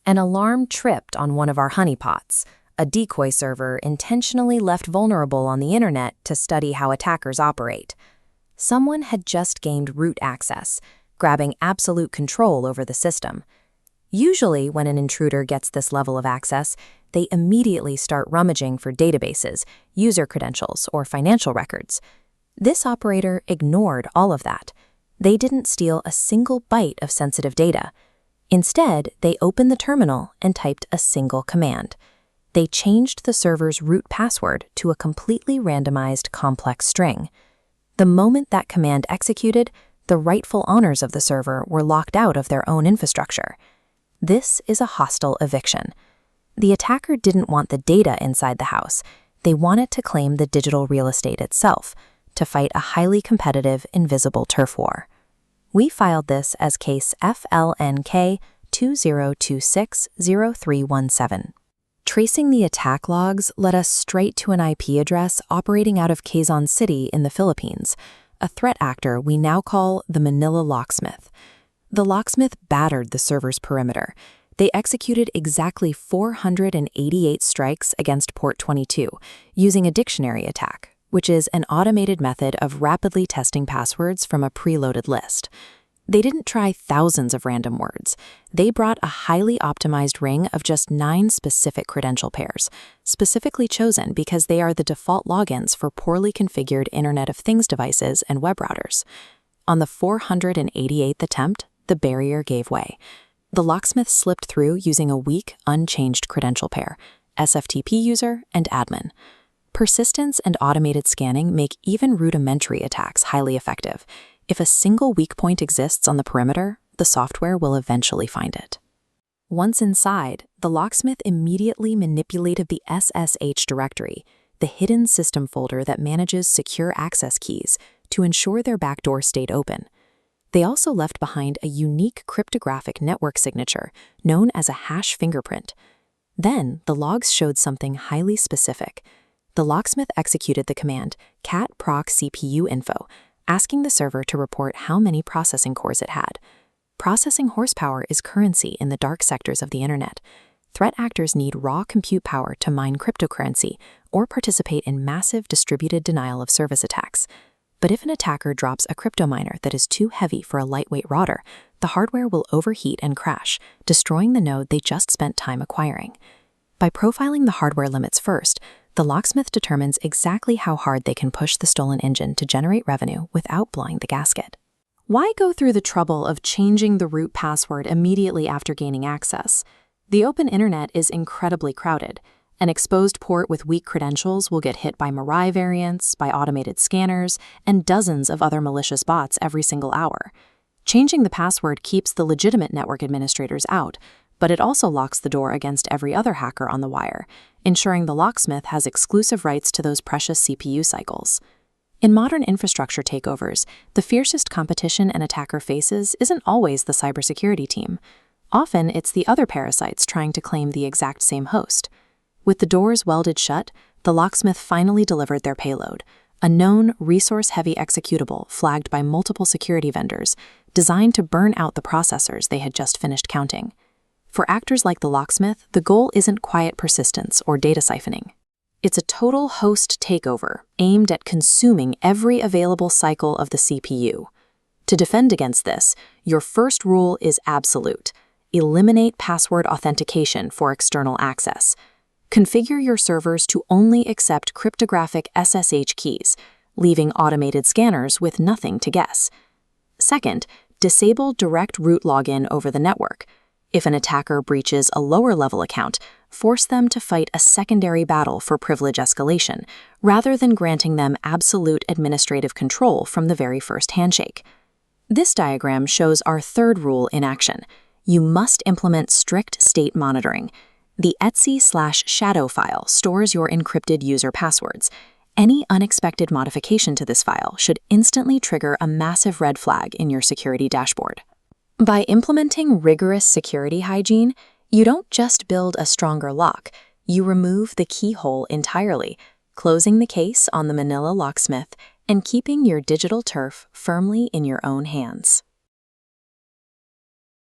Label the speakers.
Speaker 1: An alarm tripped on one of our honeypots, a decoy server intentionally left vulnerable on the internet to study how attackers operate. Someone had just gained root access, grabbing absolute control over the system. Usually, when an intruder gets this level of access, they immediately start rummaging for databases, user credentials, or financial records. This operator ignored all of that. They didn't steal a single byte of sensitive data. Instead, they opened the terminal and typed a single command. They changed the server's root password to a completely randomized complex string. The moment that command executed, the rightful owners of the server were locked out of their own infrastructure. This is a hostile eviction. The attacker didn't want the data inside the house. They wanted to claim the digital real estate itself, to fight a highly competitive, invisible turf war. We filed this as case FLNK 20260317. Tracing the attack logs led us straight to an IP address operating out of Quezon City in the Philippines, a threat actor we now call the Manila Locksmith. The Locksmith battered the server's perimeter. They executed exactly 488 strikes against port 22 using a dictionary attack, which is an automated method of rapidly testing passwords from a preloaded list. They didn't try thousands of random words. They brought a highly optimized ring of just 9 specific credential pairs, specifically chosen because they are the default logins for poorly configured Internet of Things devices and web routers. On the 488th attempt, the barrier gave way. The Locksmith slipped through using a weak, unchanged credential pair, SFTP user and admin. Persistence and automated scanning make even rudimentary attacks highly effective. If a single weak point exists on the perimeter, the software will eventually find it. Once inside, the Locksmith immediately manipulated the SSH directory, the hidden system folder that manages secure access keys, to ensure their backdoor stayed open. They also left behind a unique cryptographic network signature known as a hash fingerprint. Then, the logs showed something highly specific. The Locksmith executed the command cat proc CPU info, asking the server to report how many processing cores it had. Processing horsepower is currency in the dark sectors of the internet. Threat actors need raw compute power to mine cryptocurrency or participate in massive distributed denial of service attacks. But if an attacker drops a crypto miner that is too heavy for a lightweight router, the hardware will overheat and crash, destroying the node they just spent time acquiring. By profiling the hardware limits first, the Locksmith determines exactly how hard they can push the stolen engine to generate revenue without blowing the gasket. Why go through the trouble of changing the root password immediately after gaining access? The open internet is incredibly crowded. An exposed port with weak credentials will get hit by Mirai variants, by automated scanners, and dozens of other malicious bots every single hour. Changing the password keeps the legitimate network administrators out, but it also locks the door against every other hacker on the wire, ensuring the Locksmith has exclusive rights to those precious CPU cycles. In modern infrastructure takeovers, the fiercest competition an attacker faces isn't always the cybersecurity team. Often, it's the other parasites trying to claim the exact same host. With the doors welded shut, the Locksmith finally delivered their payload, a known resource-heavy executable flagged by multiple security vendors, designed to burn out the processors they had just finished counting. For actors like the Locksmith, the goal isn't quiet persistence or data siphoning. It's a total host takeover aimed at consuming every available cycle of the CPU. To defend against this, your first rule is absolute. Eliminate password authentication for external access. Configure your servers to only accept cryptographic SSH keys, leaving automated scanners with nothing to guess. Second, disable direct root login over the network. If an attacker breaches a lower-level account, force them to fight a secondary battle for privilege escalation, rather than granting them absolute administrative control from the very first handshake. This diagram shows our third rule in action. You must implement strict state monitoring. The etc/shadow file stores your encrypted user passwords. Any unexpected modification to this file should instantly trigger a massive red flag in your security dashboard. By implementing rigorous security hygiene, you don't just build a stronger lock, you remove the keyhole entirely, closing the case on the Manila Locksmith and keeping your digital turf firmly in your own hands.